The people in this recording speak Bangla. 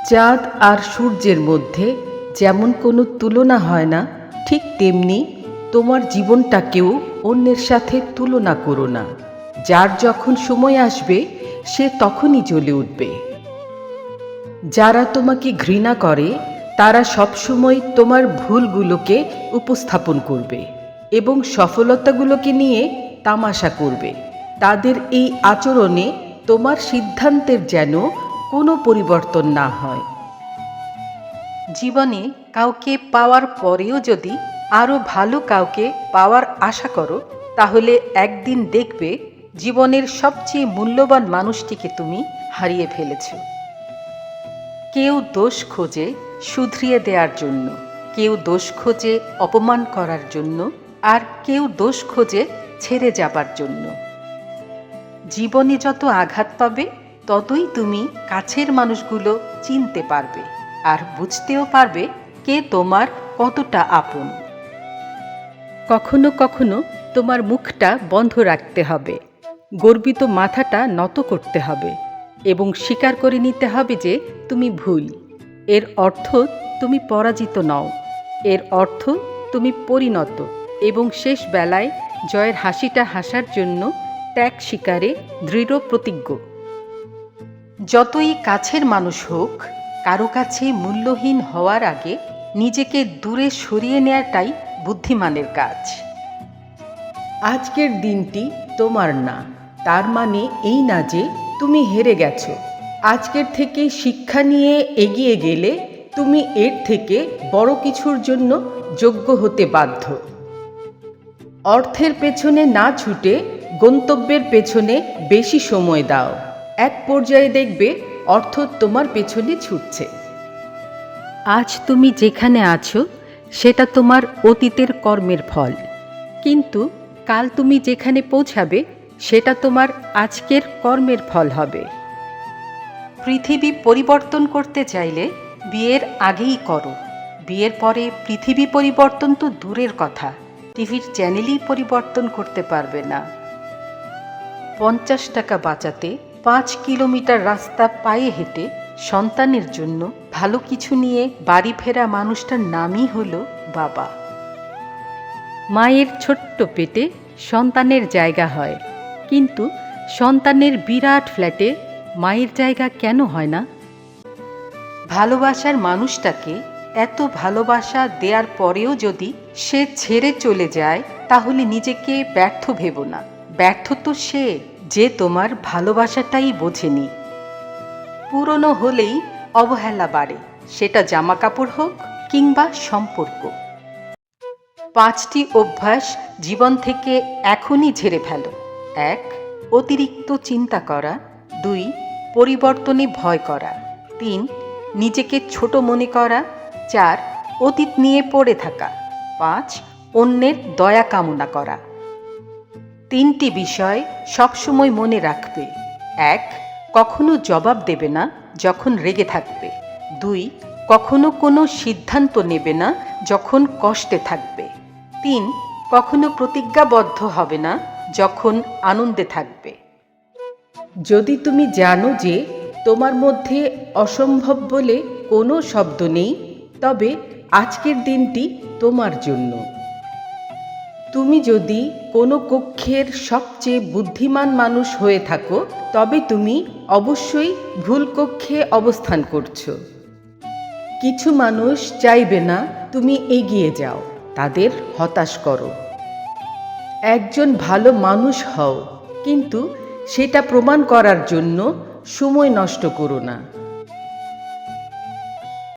চাঁদ আর সূর্যের মধ্যে যেমন কোনো তুলনা হয় না, ঠিক তেমনি তোমার জীবনটাকেও অন্যের সাথে তুলনা করো না। যার যখন সময় আসবে সে তখনই জ্বলে উঠবে। যারা তোমাকে ঘৃণা করে তারা সবসময় তোমার ভুলগুলোকে উপস্থাপন করবে এবং সফলতাগুলোকে নিয়ে তামাশা করবে। তাদের এই আচরণে তোমার সিদ্ধান্তের যেন কোনো পরিবর্তন না হয়। জীবনে কাউকে পাওয়ার পরেও যদি আরও ভালো কাউকে পাওয়ার আশা করো, তাহলে একদিন দেখবে জীবনের সবচেয়ে মূল্যবান মানুষটিকে তুমি হারিয়ে ফেলেছ। কেউ দোষ খোঁজে শুধরিয়ে দেওয়ার জন্য, কেউ দোষ খোঁজে অপমান করার জন্য, আর কেউ দোষ খোঁজে ছেড়ে যাবার জন্য। জীবনে যত আঘাত পাবে ততই তুমি কাছের মানুষগুলো চিনতে পারবে আর বুঝতেও পারবে কে তোমার কতটা আপন। কখনো কখনো তোমার মুখটা বন্ধ রাখতে হবে, গর্বিত মাথাটা নত করতে হবে এবং স্বীকার করে নিতে হবে যে তুমি ভুল। এর অর্থ তুমি পরাজিত নও, এর অর্থ তুমি পরিণত এবং শেষ বেলায় জয়ের হাসিটা হাসার জন্য ত্যাগ স্বীকারে দৃঢ় প্রতিজ্ঞ। যতই কাছের মানুষ হোক, কারো কাছে মূল্যহীন হওয়ার আগে নিজেকে দূরে সরিয়ে নেওয়াটাই বুদ্ধিমানের কাজ। আজকের দিনটি তোমার না, তার মানে এই না যে তুমি হেরে গেছো। আজকের থেকে শিক্ষা নিয়ে এগিয়ে গেলে তুমি এর থেকে বড় কিছুর জন্য যোগ্য হতে বাধ্য। অর্থের পেছনে না ছুটে গন্তব্যের পেছনে বেশি সময় দাও। এক পর্যায়ে দেখবে অর্থ তোমার পেছনে ছুটছে। আজ তুমি যেখানে আছো সেটা তোমার অতীতের কর্মের ফল, কিন্তু কাল তুমি যেখানে পৌঁছাবে সেটা তোমার আজকের কর্মের ফল হবে। পৃথিবী পরিবর্তন করতে চাইলে বিয়ের আগেই করো। বিয়ের পরে পৃথিবী পরিবর্তন তো দূরের কথা, টিভির চ্যানেলই পরিবর্তন করতে পারবে না। 50 টাকা বাঁচাতে 5 কিলোমিটার রাস্তা পায়ে হেঁটে সন্তানের জন্য ভালো কিছু নিয়ে বাড়ি ফেরা মানুষটার নামই হলো বাবা। মায়ের ছোট্ট পেটে সন্তানের জায়গা হয়, কিন্তু সন্তানের বিরাট ফ্ল্যাটে মায়ের জায়গা কেন হয় না? ভালোবাসার মানুষটাকে এত ভালোবাসা দেওয়ার পরেও যদি সে ছেড়ে চলে যায়, তাহলে নিজেকে ব্যর্থ ভেবো না। ব্যর্থ তো সে যে তোমার ভালোবাসাটাই বোঝেনি। পুরনো হলেই অবহেলা বাড়ে, সেটা জামা কাপড় হোক কিংবা সম্পর্ক। 5টি অভ্যাস জীবন থেকে এখনই ঝেড়ে ফেলো। 1. অতিরিক্ত চিন্তা করা। 2. পরিবর্তনে ভয় করা। 3. নিজেকে ছোট মনে করা। 4. অতীত নিয়ে পড়ে থাকা। 5. অন্যের দয়া কামনা করা। 3টি বিষয় সবসময় মনে রাখবে। 1. কখনো জবাব দেবে না যখন রেগে থাকবে। 2. কখনো কোনো সিদ্ধান্ত নেবে না যখন কষ্টে থাকবে। 3. কখনো প্রতিজ্ঞাবদ্ধ হবে না যখন আনন্দে থাকবে। যদি তুমি জানো যে তোমার মধ্যে অসম্ভব বলে কোনো শব্দ নেই, তবে আজকের দিনটি তোমার জন্য। তুমি যদি কোনো কক্ষের সবচেয়ে বুদ্ধিমান মানুষ হয়ে থাকো, তবে তুমি অবশ্যই ভুল কক্ষে অবস্থান করছো। কিছু মানুষ চাইবে না তুমি এগিয়ে যাও, তাদের হতাশ করো। একজন ভালো মানুষ হও, কিন্তু সেটা প্রমাণ করার জন্য সময় নষ্ট করো না।